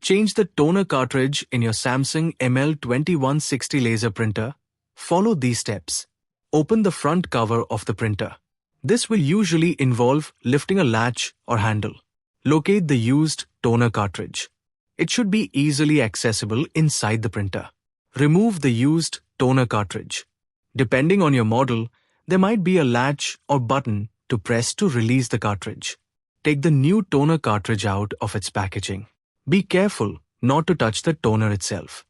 Change the toner cartridge in your Samsung ML2160 laser printer. Follow these steps. Open the front cover of the printer. This will usually involve lifting a latch or handle. Locate the used toner cartridge. It should be easily accessible inside the printer. Remove the used toner cartridge. Depending on your model, there might be a latch or button to press to release the cartridge. Take the new toner cartridge out of its packaging. Be careful not to touch the toner itself.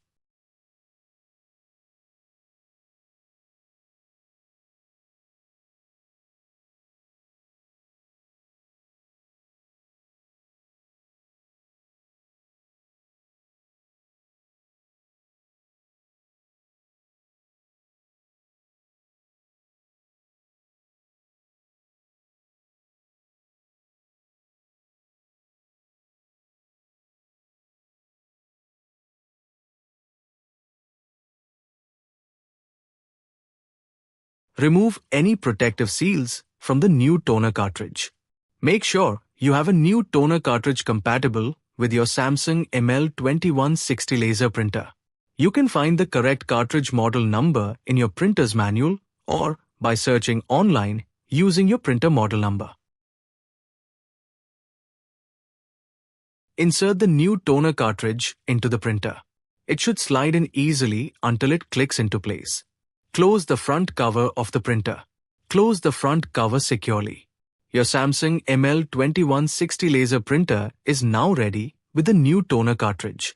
Remove any protective seals from the new toner cartridge. Make sure you have a new toner cartridge compatible with your Samsung ML2160 laser printer. You can find the correct cartridge model number in your printer's manual or by searching online using your printer model number. Insert the new toner cartridge into the printer. It should slide in easily until it clicks into place. Close the front cover of the printer. Close the front cover securely. Your Samsung ML2160 laser printer is now ready with the new toner cartridge.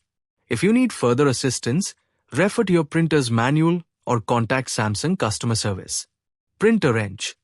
If you need further assistance, refer to your printer's manual or contact Samsung customer service. Printer.Change.